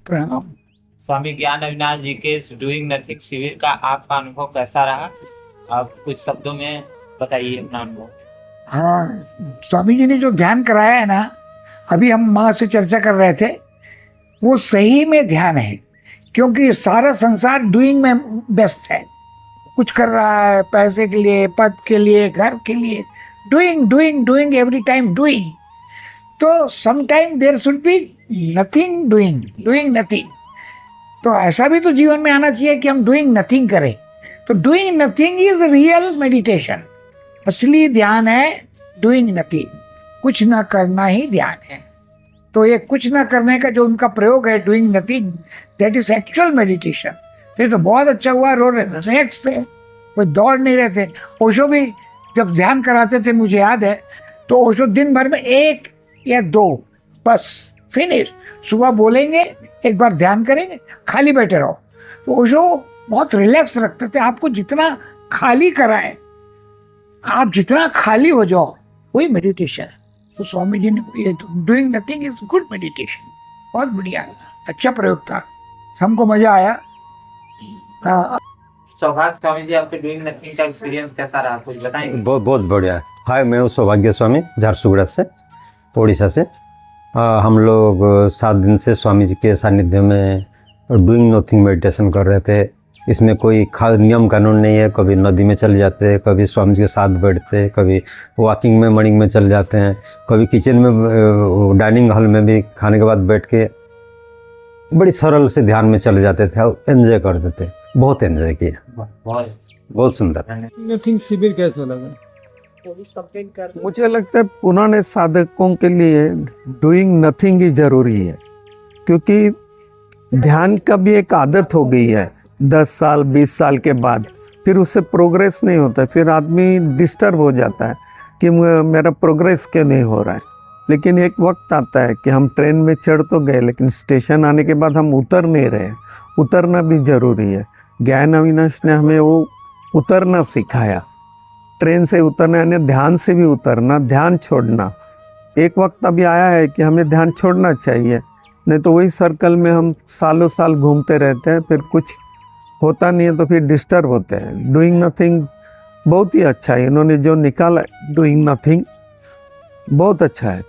प्रणाम। स्वामी ज्ञान अविनाश जी के डूइंग नथिंग शिविर का आपका अनुभव कैसा रहा? आप कुछ शब्दों में बताइए अपना अनुभव। हाँ, स्वामी जी ने जो ध्यान कराया है ना, अभी हम माँ से चर्चा कर रहे थे, वो सही में ध्यान है। क्योंकि सारा संसार डूइंग में व्यस्त है, कुछ कर रहा है पैसे के लिए, पद के लिए, घर के लिए। Doing doing doing, every time doing. तो some time there should be nothing doing, doing nothing. तो ऐसा भी तो जीवन में आना चाहिए कि हम डूइंग नथिंग करें। तो doing nothing is real meditation. असली ध्यान है डूइंग नथिंग, कुछ ना करना ही ध्यान है। तो ये कुछ ना करने का जो उनका प्रयोग है, doing nothing, that is actual meditation. तो बहुत अच्छा हुआ, रो रिलैक्स थे, कोई दौड़ नहीं रहे थे। ओशो भी जब ध्यान कराते थे, मुझे याद है, तो ओशो दिन भर में एक या दो बस, फिनिश। सुबह बोलेंगे, एक बार ध्यान करेंगे, खाली बैठे रहो। तो ओशो बहुत रिलैक्स रखते थे। आपको जितना खाली कराएं, आप जितना खाली हो जाओ, वही मेडिटेशन है। तो स्वामी जी ने ये doing nothing is good meditation, बहुत बढ़िया, अच्छा प्रयोग था, हमको मजा आया। सौभाग्य स्वामी जी, आपके डूइंग नथिंग का एक्सपीरियंस कैसा रहा, कुछ बताएंगे? बहुत बहुत बढ़िया। हाय, मैं हूँ सौभाग्य स्वामी, झारसुगुड़ा से, उड़ीसा से। हम लोग 7 दिन से स्वामी जी के सानिध्य में डूइंग नथिंग मेडिटेशन कर रहे थे। इसमें कोई नियम कानून नहीं है। कभी नदी में चल जाते हैं, कभी स्वामी जी के साथ बैठते हैं, कभी वॉकिंग में मॉर्निंग में चल जाते हैं, कभी किचन में डाइनिंग हॉल में भी खाने के बाद बैठ के बड़ी सरल से ध्यान में चले जाते थे और एंजॉय करते थे। बहुत एंजॉय किया, बहुत सुंदर। नथिंग शिविर कैसा लगा? मुझे लगता है पुराने साधकों के लिए डूइंग नथिंग ही जरूरी है, क्योंकि ध्यान का भी एक आदत हो गई है। 10 साल 20 साल के बाद फिर उससे प्रोग्रेस नहीं होता, फिर आदमी डिस्टर्ब हो जाता है कि मेरा प्रोग्रेस क्यों नहीं हो रहा है। लेकिन एक वक्त आता है कि हम ट्रेन में चढ़ तो गए, लेकिन स्टेशन आने के बाद हम उतर नहीं रहे। उतरना भी जरूरी है। ज्ञान अविनाश ने हमें वो उतरना सिखाया। ट्रेन से उतरना यानी ध्यान से भी उतरना, ध्यान छोड़ना। एक वक्त अभी आया है कि हमें ध्यान छोड़ना चाहिए, नहीं तो वही सर्कल में हम सालों साल घूमते रहते हैं, फिर कुछ होता नहीं है तो फिर डिस्टर्ब होते हैं। डूइंग नथिंग बहुत ही अच्छा है, इन्होंने जो निकाला डूइंग नथिंग बहुत अच्छा है।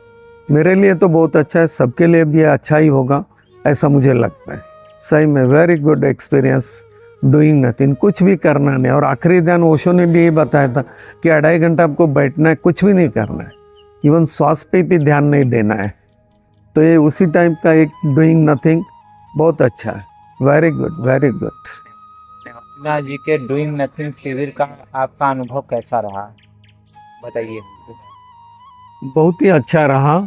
मेरे लिए तो बहुत अच्छा है, सबके लिए भी अच्छा ही होगा ऐसा मुझे लगता है। सही में very good experience doing nothing, कुछ भी करना नहीं। और आखिरी ध्यान ओशो ने भी यही बताया था कि 2.5 घंटा आपको बैठना है, कुछ भी नहीं करना है, इवन श्वास पे भी ध्यान नहीं देना है। तो ये उसी टाइप का एक डूइंग नथिंग बहुत अच्छा है। Very good, very good. Avinash ji के डूइंग नथिंग शिविर का आपका अनुभव कैसा रहा, बताइए। बहुत ही अच्छा रहा।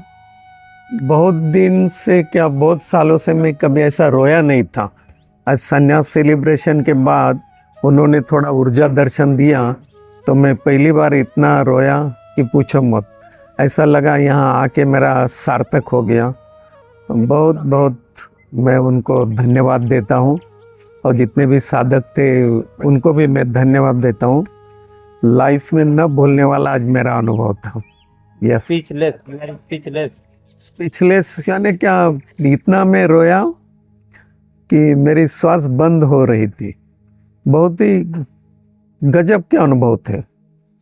बहुत दिन से, क्या बहुत सालों से मैं कभी ऐसा रोया नहीं था। आज संन्यास सेलिब्रेशन के बाद उन्होंने थोड़ा ऊर्जा दर्शन दिया, तो मैं पहली बार इतना रोया कि पूछो मत। ऐसा लगा यहाँ आके मेरा सार्थक हो गया। बहुत बहुत मैं उनको धन्यवाद देता हूँ, और जितने भी साधक थे उनको भी मैं धन्यवाद देता हूँ। लाइफ में न भूलने वाला आज मेरा अनुभव था। यस, स्पीचलेस यानी क्या, इतना मैं रोया कि मेरी श्वास बंद हो रही थी। बहुत ही गजब के अनुभव थे,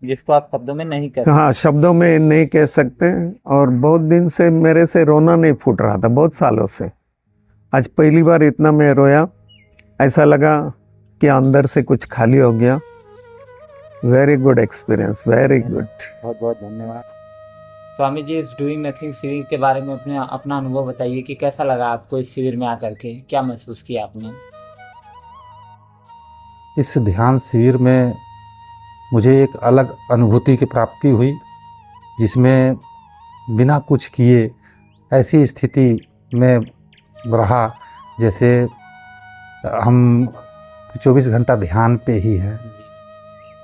जिसको आप शब्दों में नहीं कह सकते। हाँ, शब्दों में नहीं कह सकते। और बहुत दिन से मेरे से रोना नहीं फूट रहा था, बहुत सालों से। आज पहली बार इतना मैं रोया, ऐसा लगा कि अंदर से कुछ खाली हो गया। Very good experience, very good. बहुत बहुत धन्यवाद। स्वामी जी, इस डूइंग नथिंग शिविर के बारे में अपना अनुभव बताइए कि कैसा लगा आपको इस शिविर में आकर के, क्या महसूस किया आपने? इस ध्यान शिविर में मुझे एक अलग अनुभूति की प्राप्ति हुई, जिसमें बिना कुछ किए ऐसी स्थिति में रहा जैसे हम 24 घंटा ध्यान पे ही हैं,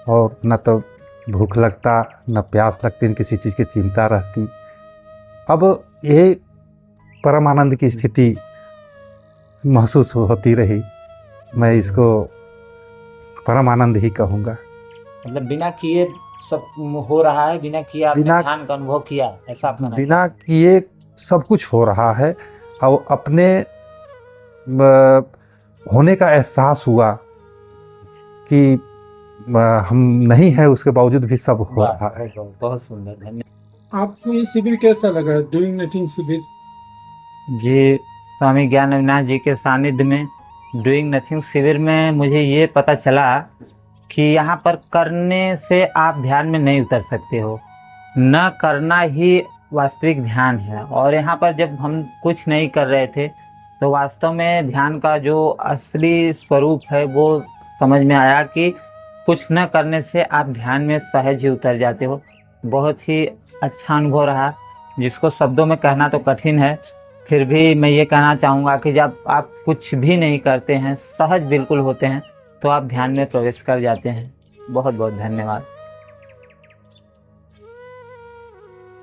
और न तो भूख लगता न प्यास लगती, न किसी चीज़ की चिंता रहती। अब ये परम आनंद की स्थिति महसूस होती रही। मैं इसको परम आनंद ही कहूँगा। मतलब बिना किए सब हो रहा है, बिना किए आपने ध्यान का अनुभव किया, ऐसा आपका? बिना किए सब कुछ हो रहा है, और अपने होने का एहसास हुआ कि हम नहीं है, उसके बावजूद भी सब हो रहा है। बहुत सुंदर, धन्यवाद। आपको ये शिविर कैसा लगा, डूइंग नथिंग शिविर? जी, स्वामी ज्ञान अविनाश जी के सानिध्य में डूइंग नथिंग शिविर में मुझे ये पता चला कि यहाँ पर करने से आप ध्यान में नहीं उतर सकते हो, न करना ही वास्तविक ध्यान है। और यहाँ पर जब हम कुछ नहीं कर रहे थे तो वास्तव में ध्यान का जो असली स्वरूप है वो समझ में आया कि कुछ न करने से आप ध्यान में सहज ही उतर जाते हो। बहुत ही अच्छा अनुभव रहा, जिसको शब्दों में कहना तो कठिन है। फिर भी मैं ये कहना चाहूँगा कि जब आप कुछ भी नहीं करते हैं, सहज बिल्कुल होते हैं, तो आप ध्यान में प्रवेश कर जाते हैं। बहुत बहुत धन्यवाद।